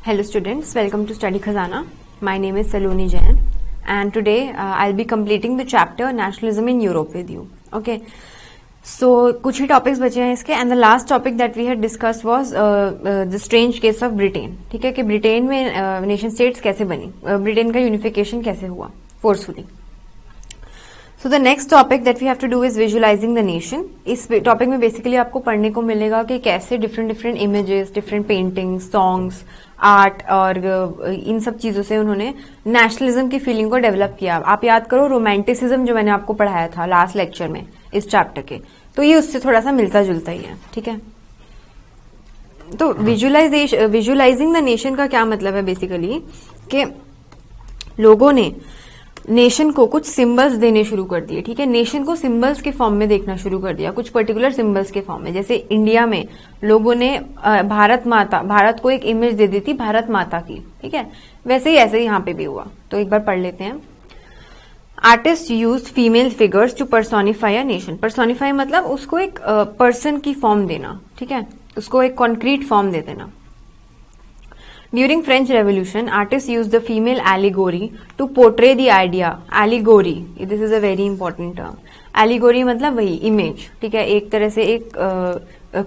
Hello students, welcome to Study Khazana. My name is Saloni Jain and today I'll be completing the chapter Nationalism in Europe with you. Okay. So कुछ ही topics बचे हैं इसके and the last topic that we had discussed was the strange case of Britain. ठीक है कि Britain में nation states कैसे बनी, ब्रिटेन का यूनिफिकेशन कैसे हुआ forcefully. So the next topic that we have to do is visualising the nation. इस टॉपिक में बेसिकली आपको पढ़ने को मिलेगा कि कैसे different images, different paintings, songs, art और इन सब चीजों से उन्होंने नेशनलिज्म की फीलिंग को डेवलप किया. आप याद करो रोमांटिसिज्म जो मैंने आपको पढ़ाया था लास्ट लेक्चर में इस चैप्टर के, तो ये उससे थोड़ा सा मिलता जुलता ही है. ठीक है. तो विजुअलाइजिंग द नेशन का क्या मतलब है बेसिकली कि लोगों ने नेशन को कुछ सिंबल्स देने शुरू कर दिए. ठीक है. नेशन को सिंबल्स के फॉर्म में देखना शुरू कर दिया, कुछ पर्टिकुलर सिंबल्स के फॉर्म में. जैसे इंडिया में लोगों ने भारत को एक इमेज दे दी थी भारत माता की. ठीक है. वैसे ही ऐसे यहाँ पे भी हुआ. तो एक बार पढ़ लेते हैं. Artist use female figures to personify a nation. Personify मतलब उसको एक पर्सन की फॉर्म देना. ठीक है. उसको एक कॉन्क्रीट फॉर्म दे देना. During French Revolution, artists used the female allegory to portray the idea. Allegory, this is a very important term. Allegory मतलब वही इमेज. ठीक है. एक तरह से एक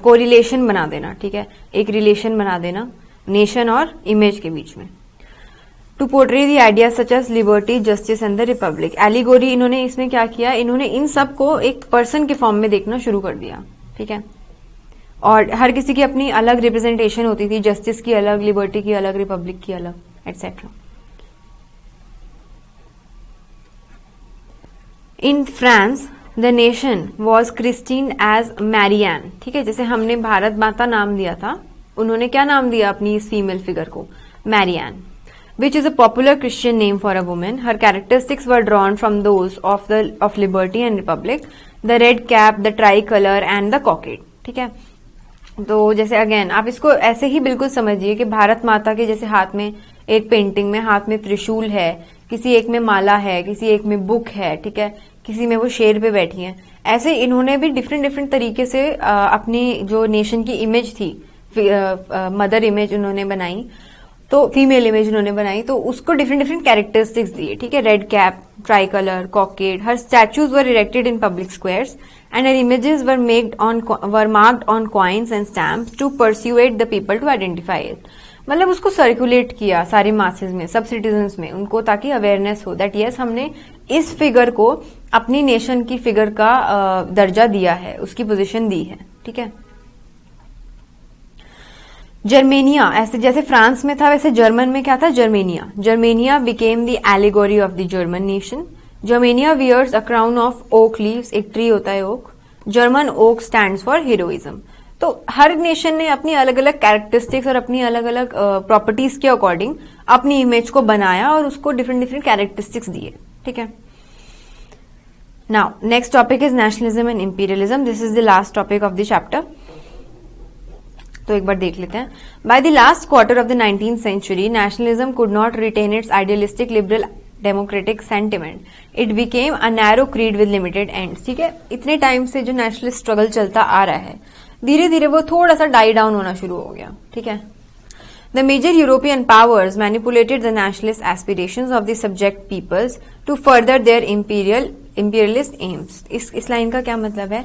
कोरिलेशन बना देना. ठीक है. एक रिलेशन बना देना नेशन और इमेज के बीच में. To portray the idea such as liberty, justice and the republic. Allegory इन्होंने इसमें क्या किया, इन्होंने इन सब को एक पर्सन के फॉर्म में देखना शुरू कर दिया. ठीक है. और हर किसी की अपनी अलग रिप्रेजेंटेशन होती थी. जस्टिस की अलग, लिबर्टी की अलग, रिपब्लिक की अलग, etcetera. In France the nation was christened as Marianne. ठीक है. जैसे हमने भारत माता नाम दिया था, उन्होंने क्या नाम दिया अपनी इस फीमेल फिगर को, Marianne, which is a popular Christian name for a woman. Her characteristics were drawn from those of liberty and republic, the red cap, the tricolor and the cockade. ठीक है. तो जैसे अगेन आप इसको ऐसे ही बिल्कुल समझिए कि भारत माता के जैसे हाथ में एक पेंटिंग में हाथ में त्रिशूल है, किसी एक में माला है, किसी एक में बुक है. ठीक है. किसी में वो शेर पे बैठी हैं. ऐसे इन्होंने भी डिफरेंट तरीके से अपनी जो नेशन की इमेज थी, मदर इमेज उन्होंने बनाई, तो फीमेल इमेज उन्होंने बनाई, तो उसको डिफरेंट कैरेक्टरिस्टिक्स दिए. ठीक है. Red cap, tricolour, cockade. Her statues were erected in public squares and her images were marked on coins and stamps to persuade the people to identify it. मतलब उसको circulate किया सारे masses में, सब citizens में, उनको ताकि awareness हो दैट यस हमने इस फिगर को अपनी नेशन की फिगर का दर्जा दिया है, उसकी पोजीशन दी है. ठीक है. जर्मेनिया, ऐसे जैसे फ्रांस में था वैसे जर्मन में क्या था, Germania. Germania became the allegory of the German nation. Germania wears a crown of oak leaves. एक ट्री होता है oak. German oak stands for heroism. तो हर नेशन ने अपनी अलग अलग कैरेक्टरिस्टिक्स और अपनी अलग अलग प्रॉपर्टीज के अकॉर्डिंग अपनी इमेज को बनाया और उसको डिफरेंट कैरेक्टरिस्टिक्स दिए. ठीक है. Now next topic is nationalism and imperialism. This is the last topic of the chapter. तो एक बार देख लेते हैं. By the last quarter of the 19th century, nationalism could not retain its idealistic liberal democratic sentiment. It became a narrow creed with limited ends. ठीक है. इतने time से जो नेशनलिस्ट स्ट्रगल चलता आ रहा है, धीरे धीरे वो थोड़ा सा डाई डाउन होना शुरू हो गया. ठीक है. The major European powers manipulated the nationalist aspirations of the subject peoples to further their imperialist aims. इस लाइन का क्या मतलब है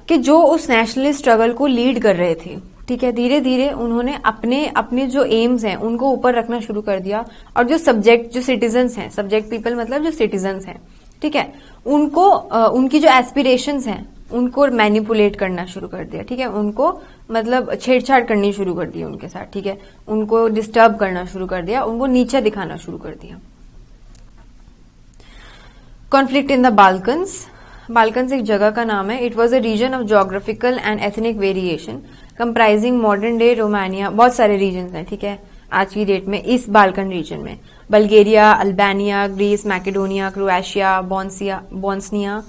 कि जो उस नेशनलिस्ट स्ट्रगल को लीड कर रहे थे, ठीक है, धीरे धीरे उन्होंने अपने जो एम्स हैं उनको ऊपर रखना शुरू कर दिया और जो सिटीजन्स हैं, सब्जेक्ट पीपल मतलब जो सिटीजन्स हैं, ठीक है, उनको उनकी जो एस्पिरेशंस हैं उनको मैनिपुलेट करना शुरू कर दिया. ठीक है. उनको मतलब छेड़छाड़ करनी शुरू कर दी उनके साथ. ठीक है. उनको डिस्टर्ब करना शुरू कर दिया, उनको नीचे दिखाना शुरू कर दिया. Conflict in the Balkans. Balkans एक जगह का नाम है. It was a region of geographical and ethnic variation comprising modern day Romania. बहुत सारे रीजन हैं. ठीक है. आज की डेट में इस बाल्कन रीजन में Bulgaria, Albania, Greece, Macedonia, Croatia, Bosnia,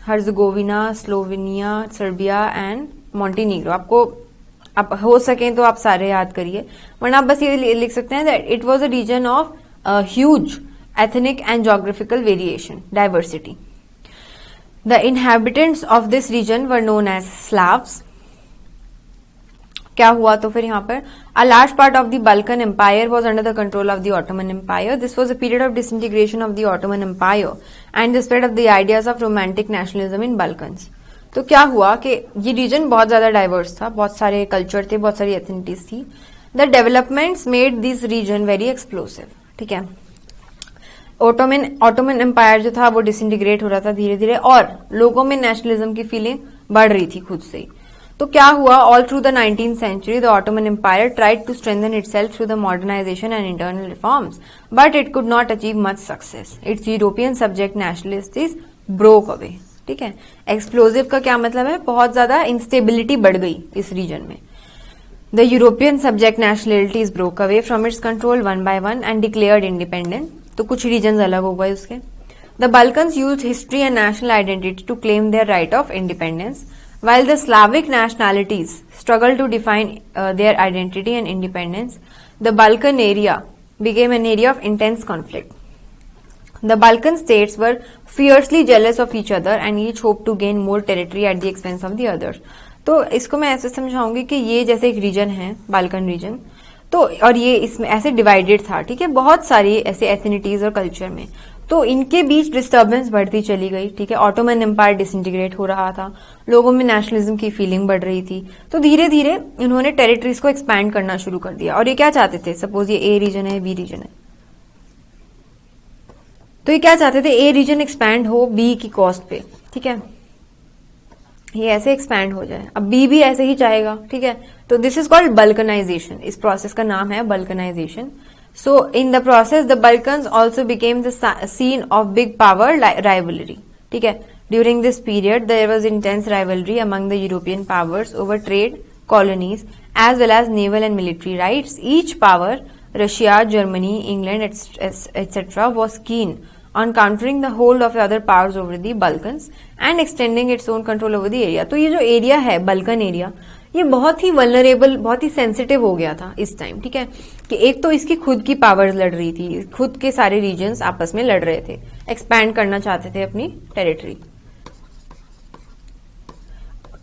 Herzegovina, Slovenia, Serbia and Montenegro. आपको आप हो सके तो आप सारे याद करिए, वरना आप बस ये लिख सकते हैं that it was a region of huge ethnic and geographical variation, diversity. The inhabitants of this region were known as Slavs. क्या हुआ तो फिर यहाँ पर a large part of the Balkan empire was under the control of the Ottoman empire. This was a period of disintegration of the Ottoman empire and the spread of the ideas of romantic nationalism in Balkans. तो क्या हुआ कि ये reason बहुत ज्यादा diverse था, बहुत सारे कल्चर थे, बहुत सारी एथनिटीज थी. The developments made this region very explosive. ठीक है, ऑटोमन एम्पायर जो था वो डिसइंटीग्रेट हो रहा था धीरे धीरे और लोगों में नेशनलिज्म की फीलिंग बढ़ रही थी खुद से ही. तो क्या हुआ, all through the 19th century the Ottoman empire tried to strengthen itself through the modernisation and internal reforms but it could not achieve much success. Its European subject nationalists broke away. ठीक है, explosive का क्या मतलब है, बहुत ज्यादा instability बढ़ गई इस रीजन में. The European subject nationalities broke away from its control one by one and declared independent. तो कुछ रीजन अलग हो गए उसके. The Balkans used history and national identity to claim their right of independence while the Slavic nationalities struggled to define their identity and independence. The Balkan area became an area of intense conflict. The Balkan states were fiercely jealous of each other and each hoped to gain more territory at the expense of the other. तो इसको मैं ऐसे समझाऊंगी कि ये जैसे एक reason है Balkan reason, तो और ये इसमें ऐसे डिवाइडेड था. ठीक है, बहुत सारी ऐसे एथनिटीज और कल्चर में, तो इनके बीच डिस्टर्बेंस बढ़ती चली गई. ठीक है, ऑटोमन एम्पायर डिसइंटीग्रेट हो रहा था, लोगों में नेशनलिज्म की फीलिंग बढ़ रही थी. तो धीरे धीरे इन्होंने टेरिटरीज को एक्सपैंड करना शुरू कर दिया. और ये क्या चाहते थे, सपोज ये ए रीजन है, बी रीजन है, तो ये क्या चाहते थे, ए रीजन एक्सपैंड हो बी की कॉस्ट पे. ठीक है, ये ऐसे एक्सपैंड हो जाए, अब बी भी ऐसे ही चाहेगा. ठीक है, तो दिस इज कॉल्ड बल्कनाइजेशन. इस प्रोसेस का नाम है vulcanisation. So in the process, the Balkans also became the scene of big power rivalry. ठीक है, during this period there was intense rivalry among the European powers over trade, colonies, as well as naval and military rights. Each power, Russia, Germany, England, etc., was keen on countering the hold of the other powers over the Balkans and extending its own control over the area. तो ये जो area है Balkan area, ये बहुत ही vulnerable, बहुत ही sensitive हो गया था इस टाइम. ठीक है, कि एक तो इसकी खुद की पावर्स लड़ रही थी, खुद के सारे रीजन्स आपस में लड़ रहे थे, एक्सपैंड करना चाहते थे अपनी टेरिटरी.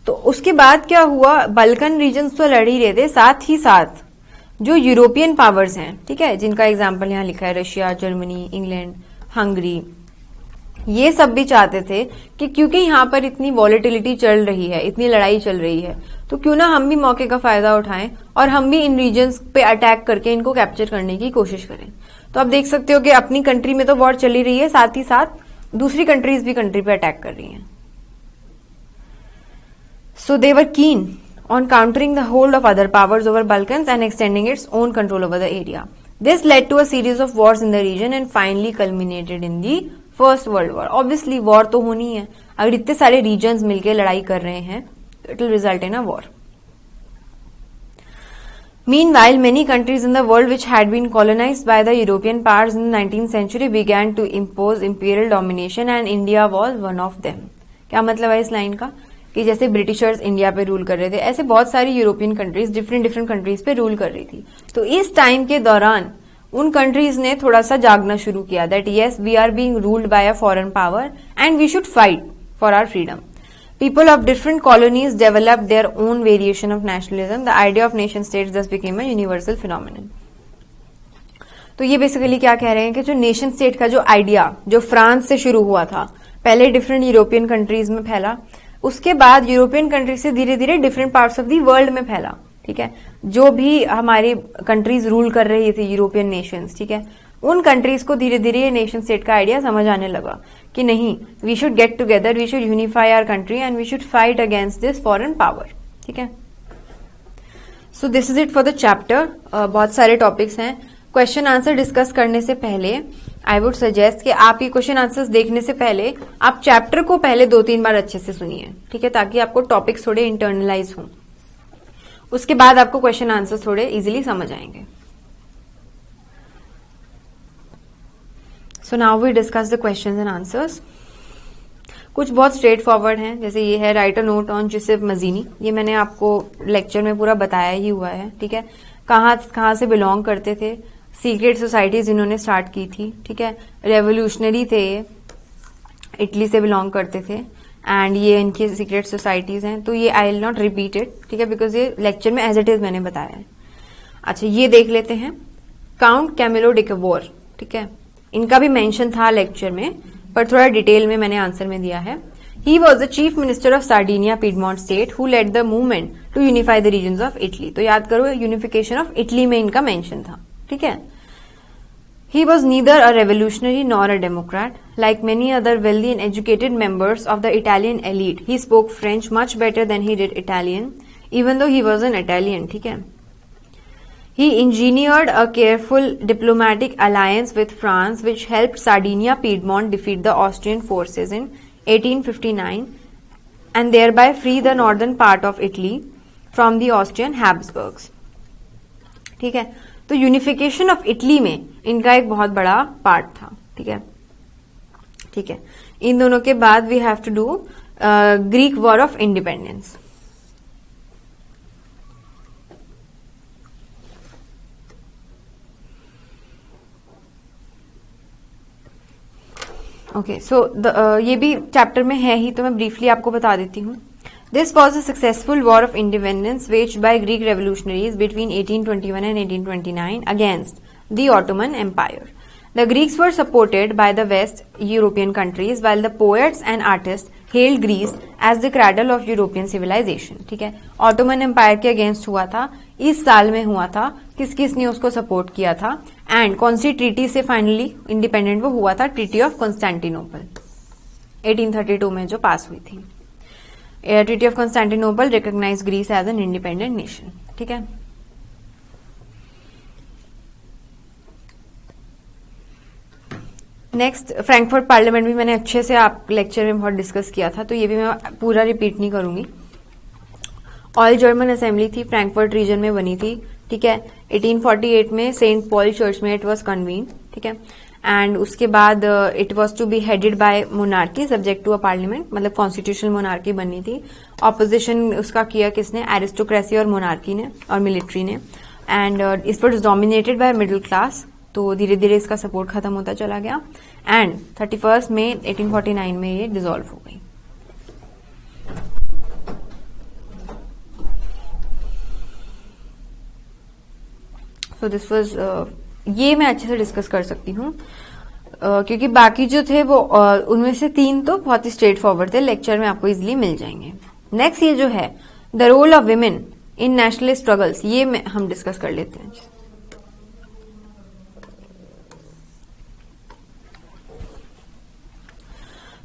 तो उसके बाद क्या हुआ, बल्कन रीजन्स तो लड़ ही रहे थे, साथ ही साथ जो यूरोपियन पावर्स हैं, ठीक है, जिनका एग्जाम्पल यहाँ लिखा है, रशिया, जर्मनी, इंग्लैंड, हंगरी, ये सब भी चाहते थे कि क्योंकि यहाँ पर इतनी वॉलेटिलिटी चल रही है, इतनी लड़ाई चल रही है, तो क्यों ना हम भी मौके का फायदा उठाएं और हम भी इन रीजन्स पे अटैक करके इनको कैप्चर करने की कोशिश करें. तो आप देख सकते हो कि अपनी कंट्री में तो वॉर चली रही है, साथ ही साथ दूसरी कंट्रीज भी कंट्री पे अटैक कर रही हैं. सो they were keen on countering the hold of other powers over Balkans and extending its own control over the area. This led to a series of wars in the region and finally culminated in the first world war. Obviously war तो होनी है, अगर इतने सारे regions मिलकर लड़ाई कर रहे हैं तो it will result in a war. Meanwhile, many countries in the world which had been colonized by the European powers in the 19th century began to impose imperial domination and India was one of them. क्या मतलब है इस line का, कि जैसे Britishers India पे rule कर रहे थे, ऐसे बहुत सारी यूरोपियन कंट्रीज डिफरेंट कंट्रीज पे रूल कर रही थी. तो इस टाइम के दौरान उन कंट्रीज ने थोड़ा सा जागना शुरू किया that yes we are being ruled by a foreign power and we should fight for our freedom. People of different colonies developed their own variation of nationalism. The idea of nation states thus became a universal phenomenon. तो ये basically क्या कह रहे हैं कि जो nation state का जो आइडिया जो फ्रांस से शुरू हुआ था, पहले डिफरेंट यूरोपियन कंट्रीज में फैला, उसके बाद यूरोपियन कंट्रीज से धीरे धीरे different parts of the world में फैला. ठीक है, जो भी हमारी कंट्रीज रूल कर रही थी यूरोपियन नेशंस, ठीक है, उन कंट्रीज को धीरे धीरे ये नेशन स्टेट का आइडिया समझ आने लगा कि नहीं, we should get together, we should unify our country and we should fight against this foreign power. ठीक है, so this is it for the chapter. बहुत सारे टॉपिक्स हैं. क्वेश्चन आंसर डिस्कस करने से पहले आई वुड सजेस्ट कि आप ये क्वेश्चन आंसर्स देखने से पहले आप चैप्टर को पहले 2-3 बार अच्छे से सुनिए. ठीक है, ताकि आपको टॉपिक्स थोड़े इंटरनलाइज हों. उसके बाद आपको क्वेश्चन आंसर्स थोड़े इजीली समझ आएंगे. So now we discuss the questions and answers. कुछ बहुत स्ट्रेट फॉरवर्ड हैं, जैसे ये है write a note on Joseph Mazzini. ये मैंने आपको लेक्चर में पूरा बताया ही हुआ है. ठीक है, कहाँ से बिलोंग करते थे, सीक्रेट सोसाइटीज इन्होंने स्टार्ट की थी. ठीक है, रेवोल्यूशनरी थे, इटली से बिलोंग करते थे एंड ये इनकी सीक्रेट सोसाइटीज हैं, तो ये I will not repeat it, ठीक है, बिकॉज ये लेक्चर में एज इट इज मैंने बताया है। अच्छा, ये देख लेते हैं काउंट कैमिलो डिकवोर, ठीक है, इनका भी मेंशन था लेक्चर में, पर थोड़ा डिटेल में मैंने आंसर में दिया है। He was the chief minister of Sardinia Piedmont state who led the movement to unify the regions of Italy. तो याद करो, यूनिफिकेशन ऑफ इटली में इनका मेंशन था, ठीक है। He was neither a revolutionary nor a Democrat. Like many other wealthy and educated members of the Italian elite, he spoke French much better than he did Italian, even though he was an Italian, ठीक है। He engineered a careful diplomatic alliance with France, which helped Sardinia Piedmont defeat the Austrian forces in 1859 and thereby free the northern part of Italy from the Austrian Habsburgs, ठीक है। तो unification of Italy में इनका एक बहुत बड़ा part था, ठीक है, ठीक है। इन दोनों के बाद we have to do Greek war of independence. Okay, so ये भी चैप्टर में है ही, तो मैं ब्रीफली आपको बता देती हूँ। This was a successful war of independence waged by Greek revolutionaries between 1821 and 1829 against the Ottoman Empire. The Greeks were supported by the West European countries, while the poets and artists hailed Greece as the cradle of European civilization. ठीक है, Ottoman Empire के against हुआ था, इस साल में हुआ था, किस किस ने उसको सपोर्ट किया था, एंड कौन सी ट्रीटी से फाइनली इंडिपेंडेंट वो हुआ था? ट्रीटी ऑफ कॉन्स्टेंटिनोपल 1832 में जो पास हुई थी। Treaty of Constantinople recognise Greece as an independent nation, ठीक है। नेक्स्ट, फ्रैंकफर्ट पार्लियामेंट भी मैंने अच्छे से आप लेक्चर में बहुत डिस्कस किया था, तो ये भी मैं पूरा रिपीट नहीं करूंगी। ऑल जर्मन असेंबली थी, फ्रैंकफर्ट रीजन में बनी थी, ठीक है। 1848 में सेंट पॉल चर्च में इट वॉज कन्वीन, ठीक है। एंड उसके बाद it was to be headed by monarchy subject to a parliament, मतलब कॉन्स्टिट्यूशनल मोनार्की बननी थी। ऑपोजिशन उसका किया किसने? एरिस्टोक्रेसी और मोनार्की ने और मिलिट्री ने। And it was dominated by middle class, तो धीरे धीरे इसका सपोर्ट खत्म होता चला गया। एंड 31 मई 1849 में ये डिसॉल्व हो गई। सो दिस वॉज, ये मैं अच्छे से डिस्कस कर सकती हूँ क्योंकि बाकी जो थे वो उनमें से 3 तो बहुत ही स्ट्रेट फॉरवर्ड थे, लेक्चर में आपको इजिली मिल जाएंगे। नेक्स्ट ये जो है the role of women in national struggles, ये हम डिस्कस कर लेते हैं।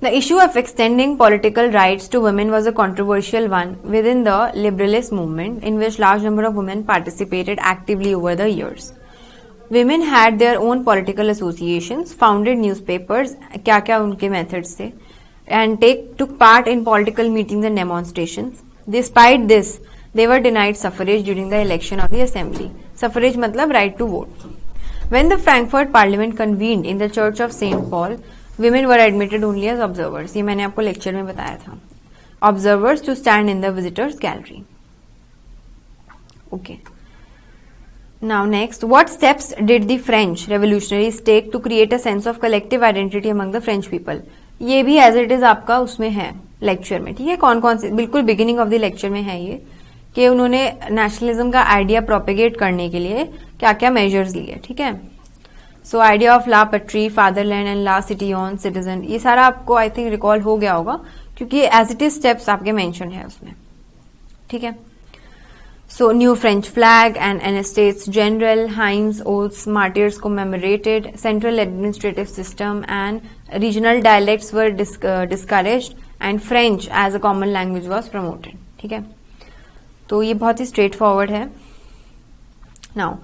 The issue of extending political rights to women was a controversial one within the liberalist movement, in which large number of women participated actively over the years. Women had their own political associations, founded newspapers, क्या उनके methods थे, and took part in political meetings and demonstrations. Despite this, they were denied suffrage during the election of the assembly. Suffrage मतलब right to vote. When the Frankfurt Parliament convened in the Church of Saint Paul, women were admitted only as observers. ये मैंने आपको lecture में बताया था। Observers to stand in the visitors gallery. Okay. Now next, what steps did the French revolutionaries take to create a sense of collective identity among the French people? ये भी as it is आपका उसमें है lecture में, ठीक है। कौन कौन से, बिल्कुल बिगिनिंग ऑफ द लेक्चर में है ये, कि उन्होंने नेशनलिज्म का आइडिया प्रोपेगेट करने के लिए क्या क्या मेजर्स लिए, ठीक है। So idea of la patrie, fatherland and la citoyen citizen, ये सारा आपको आई थिंक रिकॉल हो गया होगा क्योंकि एज इट इज स्टेप्स आपके मेंशन है उसमें, ठीक है। So new French flag and estates general, hymns oaths, martyrs commemorated, central administrative system and regional dialects were discouraged and French as a common language was promoted, ठीक है। तो ये बहुत ही स्ट्रेट फॉरवर्ड है। नाउ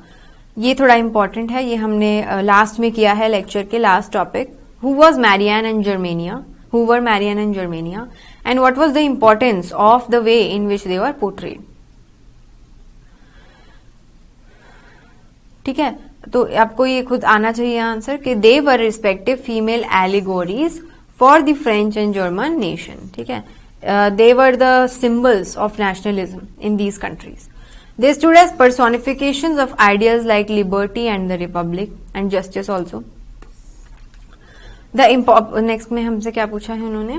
ये थोड़ा important है, ये हमने लास्ट में किया है लेक्चर के last topic. Who was Marianne and Germania, who were Marianne and Germania, and what was the importance of the way in which they were portrayed, ठीक है। तो आपको ये खुद आना चाहिए आंसर कि they were respective female allegories for the French and German nation, ठीक है। They were the symbols of nationalism in these countries. They stood as personifications of ideals like liberty and the republic and justice also. Next में हमसे क्या पूछा है उन्होंने?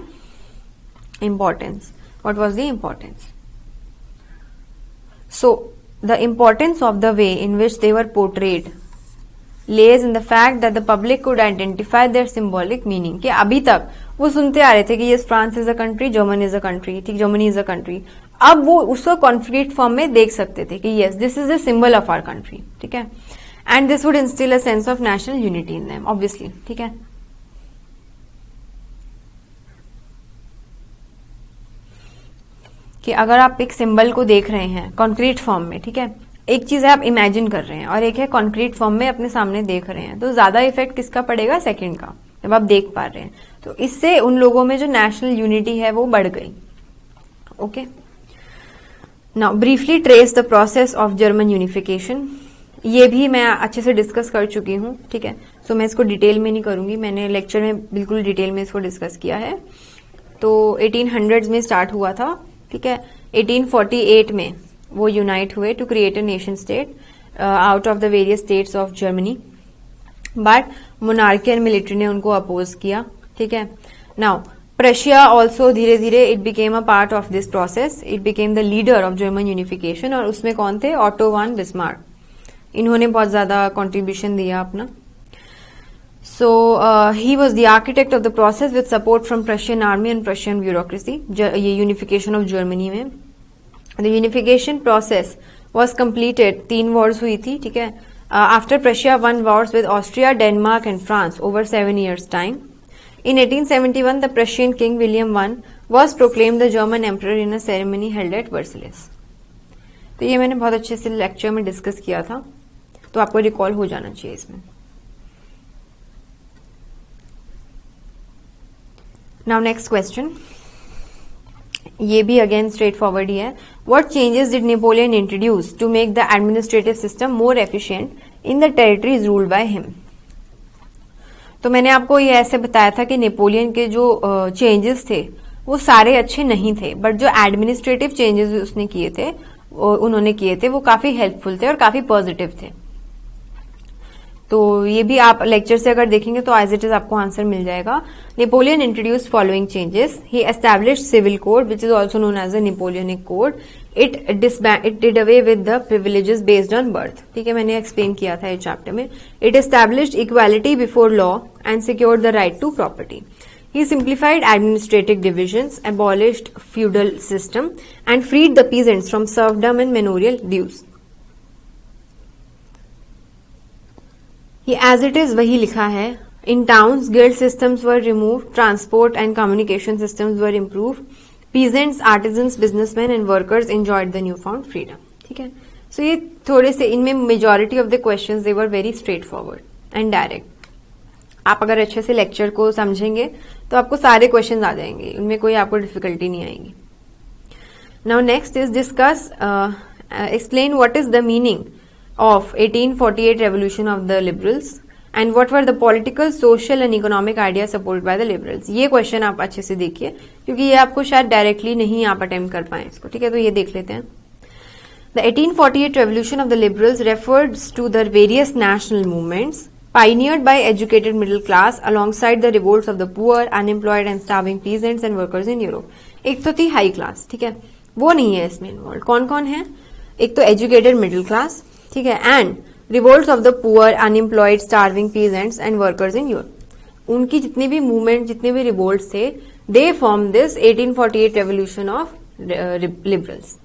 Importance. What was the importance? So, the importance of the way in which they were portrayed lays in the fact that the public could identify their symbolic meaning. कि अभी तक वो सुनते आ रहे थे कि yes, France is a country, Germany is a country, ठीक, Germany is a country. अब वो उसको कॉन्क्रीट फॉर्म में देख सकते थे कि yes, this is the symbol of our country, ठीक है. And this would instill a sense of national unity in them, obviously, ठीक है. कि अगर आप एक सिंबल को देख रहे हैं कॉन्क्रीट फॉर्म में, ठीक है, एक चीज है आप इमेजिन कर रहे हैं और एक है कॉन्क्रीट फॉर्म में अपने सामने देख रहे हैं, तो ज्यादा इफेक्ट किसका पड़ेगा? सेकंड का, जब आप देख पा रहे हैं. तो इससे उन लोगों में जो नेशनल यूनिटी है वो बढ़ गई. Okay, now briefly trace the process of German unification. ये भी मैं अच्छे से डिस्कस कर चुकी हूँ, ठीक है, सो मैं इसको डिटेल में नहीं करूंगी, मैंने लेक्चर में बिल्कुल डिटेल में इसको डिस्कस किया है. तो 1800s में स्टार्ट हुआ था, ठीक है. 1848 में वो यूनाइट हुए to create a nation state out of the various states of Germany, but monarchy and military ने उनको अपोज किया, ठीक है. नाउ प्रशिया ऑल्सो धीरे धीरे it became a part of this process, it became the leader of German unification. और उसमें कौन थे? ऑटो वान बिस्मार्क. इन्होंने बहुत ज्यादा कॉन्ट्रीब्यूशन दिया अपना. So he was the architect of the process with support from Prussian army and Prussian bureaucracy. ये unification of Germany में. The unification process was completed. 3 wars हुई थी, ठीक है. After Prussia won wars with Austria, Denmark and France over 7 years time. In 1871, the Prussian king William I was proclaimed the German emperor in a ceremony held at Versailles. तो ये मैंने बहुत अच्छे से लेक्चर में डिस्कस किया था, तो आपको रिकॉल हो जाना चाहिए इसमें. Now next question. ये भी अगेन स्ट्रेट फॉरवर्ड ही है. What changes did Napoleon introduce to make the administrative system more efficient in the territories ruled by him? तो मैंने आपको ये ऐसे बताया था कि नेपोलियन के जो चेंजेस थे वो सारे अच्छे नहीं थे, बट जो एडमिनिस्ट्रेटिव चेंजेस उसने किए थे, उन्होंने किए थे, वो काफी हेल्पफुल थे और काफी पॉजिटिव थे. तो ये भी आप लेक्चर से अगर देखेंगे तो एज इट इज आपको आंसर मिल जाएगा. Napoleon introduce following changes. He established civil code which is also known as a Napoleonic code. It did away with the privileges based on birth, ठीक है, मैंने एक्सप्लेन किया था इस चैप्टर में. It established equality before law and secured the right to property. He simplified administrative divisions, abolished feudal system, and freed the peasants from serfdom and manorial dues. ये as it is वही लिखा है. In towns, guild systems were removed, transport and communication systems were improved. Peasants, artisans, businessmen and workers enjoyed the newfound freedom. ठीक है. So ये थोड़े से इनमें majority of the questions they were very straightforward and direct. आप अगर अच्छे से लेक्चर को समझेंगे तो आपको सारे क्वेश्चंस आ जाएंगे, उनमें कोई आपको डिफिकल्टी नहीं आएगी. Now next is discuss explain what is the meaning of 1848 revolution of the liberals and what were the political, social and economic idea supported by the liberals. ये क्वेश्चन आप अच्छे से देखिए क्योंकि ये आपको शायद डायरेक्टली नहीं आप अटेम्प्ट कर पाए इसको, ठीक है. तो ये देख लेते हैं. The 1848 revolution of the liberals refers to the various national movements pioneered by educated middle class alongside the revolts of the poor, unemployed and starving peasants and workers in Europe. एक तो थी हाई क्लास, ठीक है, वो नहीं है इसमें involve. कौन कौन है? एक तो एजुकेटेड मिडिल क्लास, ठीक है, and revolts of the poor, unemployed, starving peasants and workers in Europe. उनकी जितनी भी मूवमेंट, जितने भी रिवोल्ट्स थे, they form this 1848 revolution of liberals.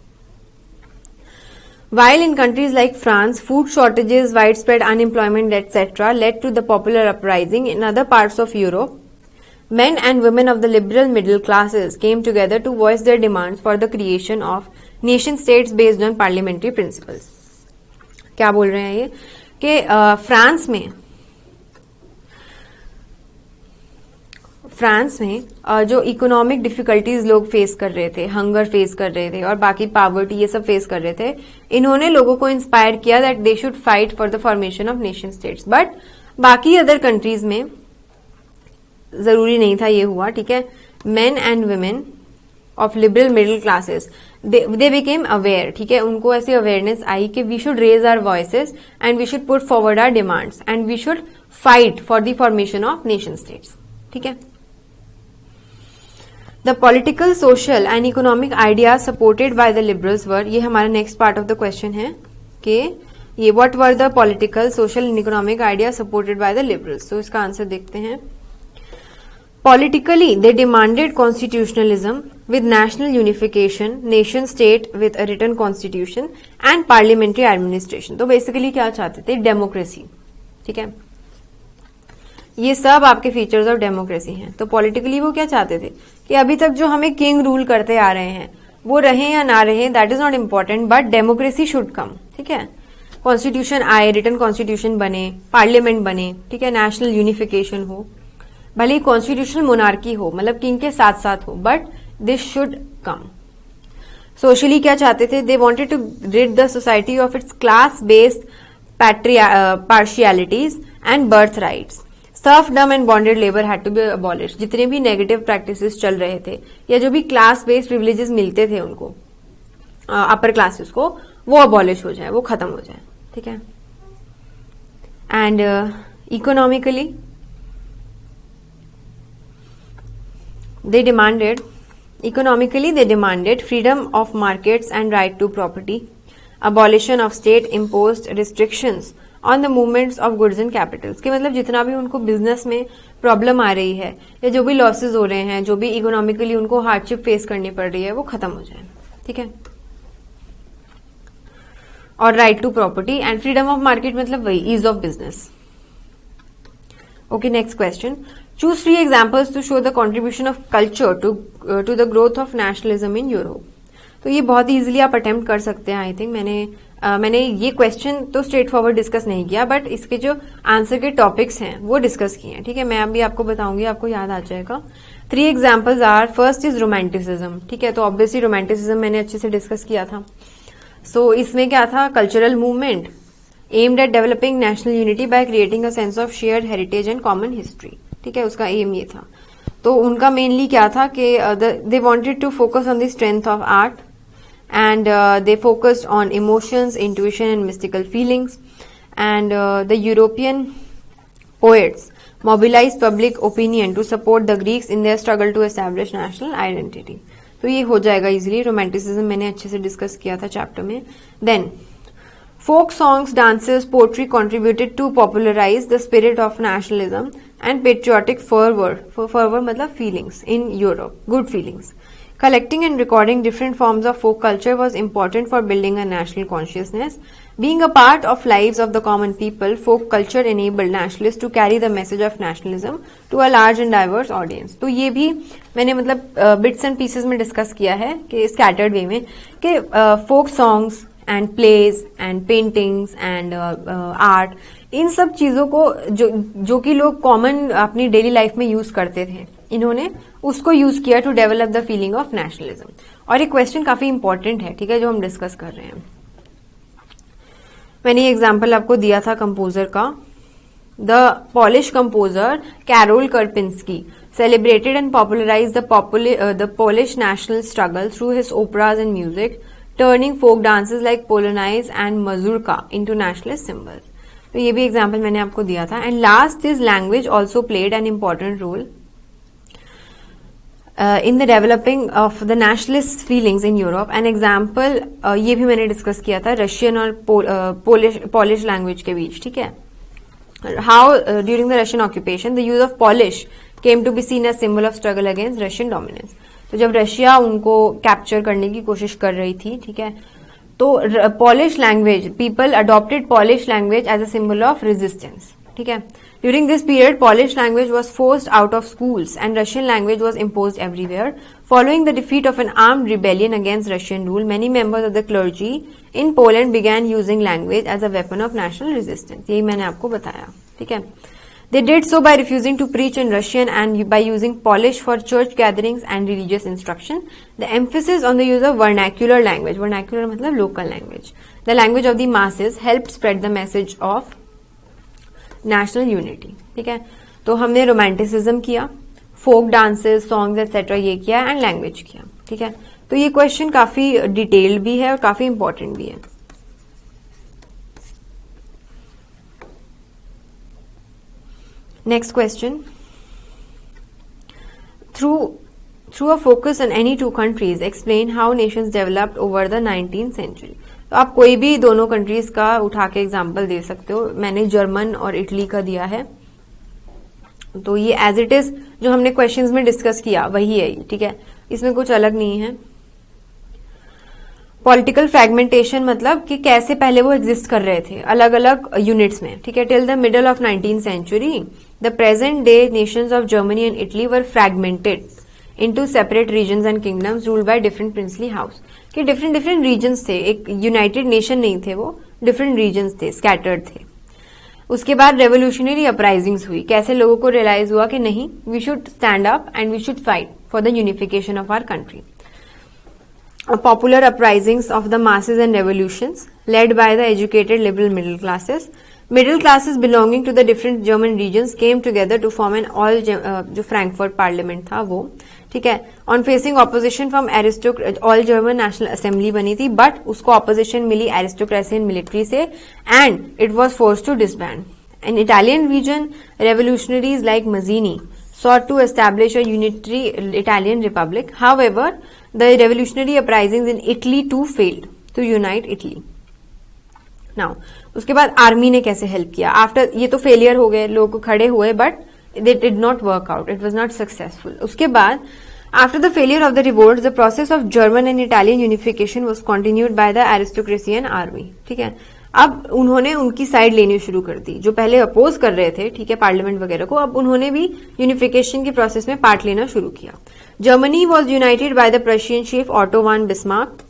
While in countries like France, food shortages, widespread unemployment, etc. led to the popular uprising in other parts of Europe, men and women of the liberal middle classes came together to voice their demands for the creation of nation states based on parliamentary principles. क्या बोल रहे हैं ये कि France में जो economic difficulties लोग face कर रहे थे, हंगर फेस कर रहे थे और बाकी पॉवर्टी ये सब फेस कर रहे थे, इन्होंने लोगों को इंस्पायर किया that they should fight for the formation of nation states. But बाकी अदर कंट्रीज में जरूरी नहीं था ये हुआ, ठीक है. Men and women of liberal middle classes they became aware, ठीक है, उनको ऐसी अवेयरनेस आई कि we should raise our voices and we should put forward our demands and we should fight for the formation of nation states, ठीक है. The political, social and economic idea supported by the liberals were, ये हमारा next part of the question है कि ये what were the political, social and economic idea supported by the liberals. तो इसका answer देखते हैं। Politically, they demanded constitutionalism with national unification, nation state with a written constitution and parliamentary administration. तो basically क्या चाहते थे? डेमोक्रेसी। ठीक है, ये सब आपके फीचर्स ऑफ डेमोक्रेसी हैं। तो पॉलिटिकली वो क्या चाहते थे कि अभी तक जो हमें किंग रूल करते आ रहे हैं वो रहे या ना रहे, that is not important, but democracy should come. ठीक है, कॉन्स्टिट्यूशन आए, रिटन कॉन्स्टिट्यूशन बने, पार्लियामेंट बने, ठीक है, नेशनल यूनिफिकेशन हो, भले ही कॉन्स्टिट्यूशनल मोनार्की हो, मतलब किंग के साथ साथ हो, but this should come. Socially क्या चाहते थे? They wanted to rid the society of its class based partialities and birth rights. Serfdom and bonded labour had to be abolish. जितने भी नेगेटिव प्रैक्टिसेस चल रहे थे या जो भी क्लास बेस्ड प्रिविलेजेस मिलते थे उनको, अपर क्लासेस को, वो अबॉलिश हो जाए, वो खत्म हो जाए। ठीक है, and economically they demanded freedom of markets and right to property, abolition of state imposed restrictions on the movements of goods and capitals। के मतलब जितना भी उनको बिजनेस में प्रॉब्लम आ रही है या जो भी लॉसेस हो रहे हैं, जो भी इकोनॉमिकली उनको हार्डशिप फेस करनी पड़ रही है, वो खत्म हो जाए। ठीक है, और right to property and freedom of market मतलब वही ease of business. Okay, next question. Choose 3 examples to show the contribution of culture to the growth of nationalism in Europe। तो ये बहुत इजीली आप अटेम्प्ट कर सकते हैं। आई थिंक मैंने ये क्वेश्चन तो स्ट्रेट फॉरवर्ड डिस्कस नहीं किया, बट इसके जो आंसर के टॉपिक्स हैं वो डिस्कस किए हैं। ठीक है, मैं अभी आपको बताऊंगी, आपको याद आ जाएगा। 3 examples are, first is romanticism. ठीक है, तो ऑब्वियसली रोमांटिसिज्म मैंने अच्छे से डिस्कस किया था। सो इसमें क्या था? Cultural movement aimed at developing national unity by creating a sense of shared heritage and common history। ठीक है, उसका एम ये था। तो उनका मेनली क्या था कि they wanted to focus on the strength of art and they focused on emotions, intuition and mystical feelings and the European poets mobilise public opinion to support the Greeks in their struggle to establish national identity. तो ये हो जाएगा easily. Romanticism मैंने अच्छे से discuss किया था chapter में। Then folk songs, dances, poetry contributed to popularize the spirit of nationalism and patriotic fervor मतलब feelings in Europe, good feelings. Collecting and recording different forms of folk culture was important for building a national consciousness. Being a part of lives of the common people, folk culture enabled nationalists to carry the message of nationalism to a large and diverse audience। तो ये भी मैंने मतलब bits and pieces में discuss किया है कि scattered way में कि folk songs and plays and paintings and art, इन सब चीजों को जो कि लोग कॉमन अपनी डेली लाइफ में यूज करते थे, इन्होंने उसको यूज किया to develop the feeling of nationalism. और ये क्वेश्चन काफी इंपॉर्टेंट है, ठीक है, जो हम डिस्कस कर रहे हैं। मैंने ये एग्जाम्पल आपको दिया था कंपोजर का। The Polish composer Karol Kurpinski celebrated and popularized the Polish national struggle through his operas and music, turning folk dances like Polonaise and Mazurka into nationalist symbols। तो ये भी एग्जाम्पल मैंने आपको दिया था। And last is language also played an important role in the developing of the nationalist feelings in Europe. An example ये भी मैंने डिस्कस किया था रशियन और पोलिश लैंग्वेज के बीच। ठीक है, how during the Russian occupation the use of Polish came to be seen as symbol of struggle against Russian dominance. तो जब रशिया उनको कैप्चर करने की कोशिश कर रही थी, ठीक है, तो Polish language, people adopted Polish language as a symbol of resistance. ठीक है, during this period Polish language was forced out of schools and Russian language was imposed everywhere. Following the defeat of an armed rebellion against Russian rule, many members of the clergy in Poland began using language as a weapon of national resistance. यही मैंने आपको बताया। ठीक है, they did so by refusing to preach in Russian and by using Polish for church gatherings and religious instruction. The emphasis on the use of vernacular language, vernacular मतलब local language, the language of the masses, helped spread the message of national unity। ठीक है, तो हमने romanticism किया, folk dances, songs etcetera ये किया and language किया। ठीक है, तो ये क्वेश्चन काफी डिटेल्ड भी है और काफी इंपॉर्टेंट भी है। Next question. Through a focus on any two countries explain how nations developed over the 19th century. तो आप कोई भी दोनों कंट्रीज का उठा के एग्जाम्पल दे सकते हो। मैंने जर्मन और इटली का दिया है, तो ये एज इट इज जो हमने क्वेश्चंस में डिस्कस किया वही है, ठीक है, इसमें कुछ अलग नहीं है। पॉलिटिकल फ्रेगमेंटेशन मतलब कि कैसे पहले वो एग्जिस्ट कर रहे थे अलग अलग यूनिट्स में, ठीक है। Till the middle of 19th century the present day nations of Germany and Italy were fragmented into separate regions and kingdoms ruled by different princely house. कि डिफरेंट डिफरेंट रीजन्स थे, एक यूनाइटेड नेशन नहीं थे, वो different regions थे, scattered थे। उसके बाद रेवोल्यूशनरी अपराइजिंग्स हुई, कैसे लोगों को रियलाइज हुआ कि नहीं, we should stand up and we should fight for the unification of our country. Popular uprisings of the masses and revolutions led by the educated liberal middle classes. Middle classes belonging to the different German regions came together to form an all जो Frankfurt parliament था वो, ठीक है। On facing opposition from all German national assembly बनी थी, but उसको opposition मिली aristocracy and military से, and it was force to disband. In Italian region revolutionaries like Mazzini sought to establish a unitary Italian republic. However, the revolutionary uprisings in Italy too failed to unite Italy. Now, उसके बाद army ने कैसे help किया after, ये तो failure हो गए, लोग खड़े हुए, but they did not work out, it was not successful. उसके बाद after the failure of the revolt, the process of German and Italian unification was continued by the aristocracy and army. ठीक है, अब उन्होंने उनकी साइड लेनी शुरू कर दी, जो पहले अपोज कर रहे थे, ठीक है, पार्लियामेंट वगैरह को, अब उन्होंने भी यूनिफिकेशन के प्रोसेस में पार्ट लेना शुरू किया। Germany was united by the Prussian chief Otto von Bismarck,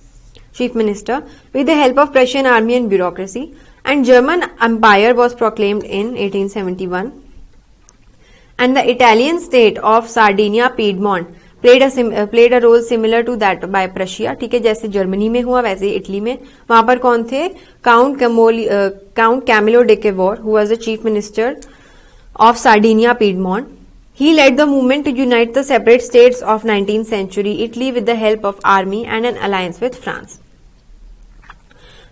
chief minister, with the help of Prussian army and bureaucracy, and German empire was proclaimed in 1871, and the Italian state of Sardinia Piedmont played a role similar to that by Prussia, ठीक है, जैसे Germany में हुआ वैसे Italy में। वहां पर कौन थे, Count Camillo de Cavour, who was the chief minister of Sardinia Piedmont. He led the movement to unite the separate states of 19th century Italy with the help of army and an alliance with France.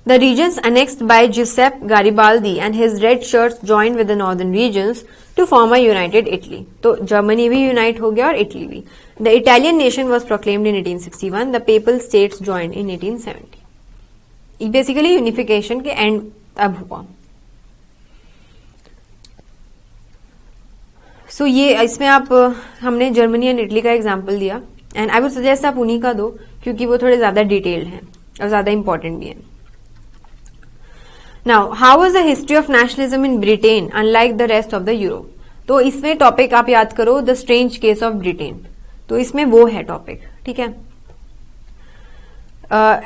The regions annexed by Giuseppe Garibaldi and his red shirts joined with the northern regions to form a united Italy. तो Germany भी unite हो गया और Italy भी। The Italian nation was proclaimed in 1861. The papal states joined in 1870. Basically unification के and अब हुआ। सो ये इसमें आप हमने जर्मनी एंड इटली का एग्जाम्पल दिया, एंड आई वुड सजेस्ट आप उन्हीं का दो क्योंकि वो थोड़े ज्यादा डिटेल्ड हैं और ज्यादा इंपॉर्टेंट भी हैं। Now how was the history of nationalism in Britain unlike the rest of the Europe. तो इसमें टॉपिक आप याद करो, the strange case of Britain, तो इसमें वो है टॉपिक, ठीक है।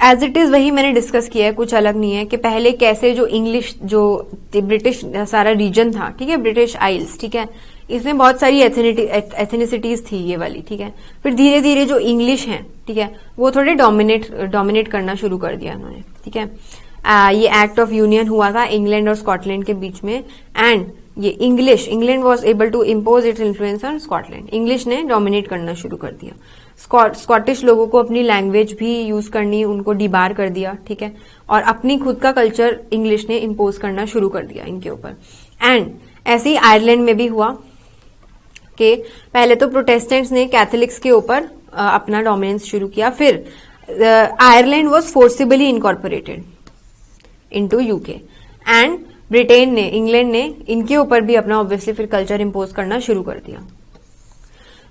एज इट इज वही मैंने डिस्कस किया है, कुछ अलग नहीं है कि पहले कैसे जो इंग्लिश जो ब्रिटिश सारा रीजन था, ठीक है, ब्रिटिश आइल्स, ठीक है, इसमें बहुत सारी एथनिसिटीज थी ये वाली, ठीक है। फिर धीरे धीरे जो इंग्लिश है, ठीक है, वो थोड़े डोमिनेट करना शुरू कर दिया उन्होंने, ठीक है। ये एक्ट ऑफ यूनियन हुआ था इंग्लैंड और स्कॉटलैंड के बीच में, एंड ये England was able to impose its influence on Scotland. English ने डोमिनेट करना शुरू कर दिया। स्कॉटिश लोगों को अपनी लैंग्वेज भी यूज करनी, उनको डिबार कर दिया, ठीक है, और अपनी खुद का कल्चर इंग्लिश ने इम्पोज करना शुरू कर दिया इनके ऊपर। एंड ऐसे ही आयरलैंड में भी हुआ कि पहले तो प्रोटेस्टेंट्स ने कैथोलिक्स के ऊपर अपना डोमिनेंस शुरू किया, फिर Ireland was forcibly incorporated into UK, and Britain ने, इंग्लैंड ने इनके ऊपर भी अपना ऑब्वियसली फिर कल्चर इम्पोज करना शुरू कर दिया।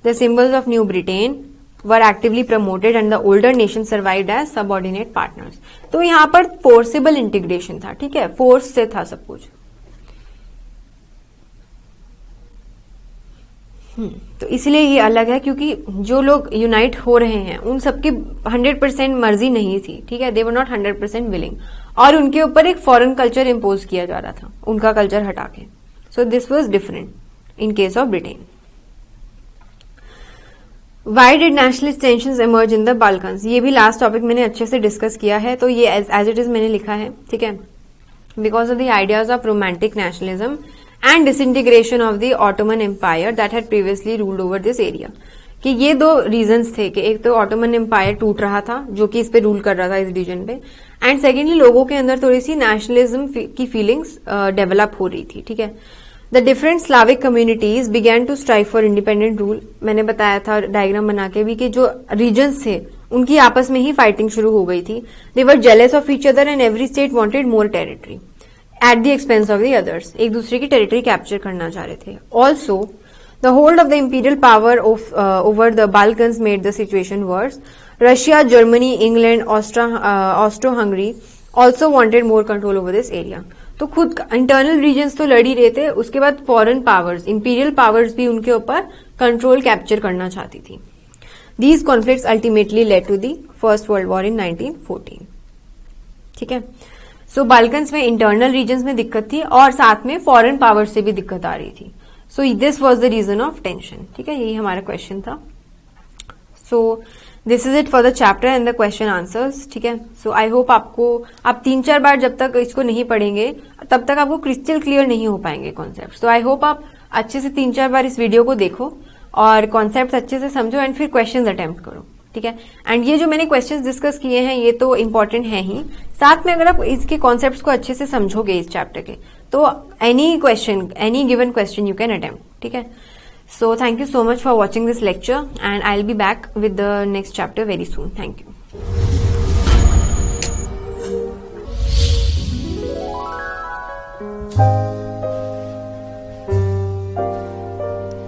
The symbols of new Britain were actively promoted and the older nation survived as subordinate partners. तो यहां पर फोर्सिबल इंटीग्रेशन था, ठीक है, फोर्स से था सब कुछ। तो इसलिए ये अलग है क्योंकि जो लोग यूनाइट हो रहे हैं उन सबकी 100% मर्जी नहीं थी, ठीक है, दे वर नॉट 100% विलिंग, और उनके ऊपर एक फॉरेन कल्चर इम्पोज किया जा रहा था, उनका कल्चर हटा के। So this was different in case of Britain. Why did nationalist tensions emerge in the Balkans, ये भी लास्ट टॉपिक मैंने अच्छे से डिस्कस किया है, तो ये एज इट इज मैंने लिखा है, ठीक है। Because of the ideas of romantic nationalism and disintegration of the Ottoman Empire that had previously ruled over this area। कि ये दो रीजंस थे कि एक तो ऑटोमन एम्पायर टूट रहा था जो कि इस पे रूल कर रहा था इस रीजन पे, एंड सेकेंडली लोगों के अंदर थोड़ी सी नेशनलिज्म की फीलिंग्स डेवलप हो रही थी, ठीक है। The different Slavic communities began to strive for independent rule. मैंने बताया था डायग्राम बना के भी कि जो रीजन्स थे उनकी आपस में ही फाइटिंग शुरू हो गई थी। They were jealous of each other and every state wanted more territory at the expense of the others. एक दूसरे की टेरिटरी कैप्चर करना चाह रहे थे। Also the hold of the imperial power over the Balkans made the situation worse. Russia, Germany, England, Austro Hungary also wanted more control over this area. तो खुद internal regions तो लड़ ही रहे थे, उसके बाद फॉरेन पावर्स, इंपीरियल पावर्स भी उनके ऊपर कंट्रोल कैप्चर करना चाहती थी। These conflicts ultimately led to the first world war in 1914। ठीक है, सो बाल्कन्स में इंटरनल रीजन्स में दिक्कत थी और साथ में फॉरेन पावर्स से भी दिक्कत आ रही थी। So this was the reason of tension. ठीक है, यही हमारा क्वेश्चन था। So this is it for the chapter and the question answers. ठीक है, सो आई होप आप 3-4 बार जब तक इसको नहीं पढ़ेंगे तब तक आपको क्रिस्टल क्लियर नहीं हो पाएंगे कॉन्सेप्ट। सो आई होप आप अच्छे से 3-4 बार इस वीडियो को देखो और कॉन्सेप्ट अच्छे से समझो एंड फिर क्वेश्चंस अटेम्प्ट करो। ठीक है, एंड ये जो मैंने क्वेश्चंस डिस्कस किए हैं ये तो इंपॉर्टेंट है ही, साथ में अगर आप इसके कॉन्सेप्ट्स को अच्छे से समझोगे इस चैप्टर के तो any given question you can attempt. ठीक है, so thank you so much for watching this lecture and I'll be back with the next chapter very soon. Thank you.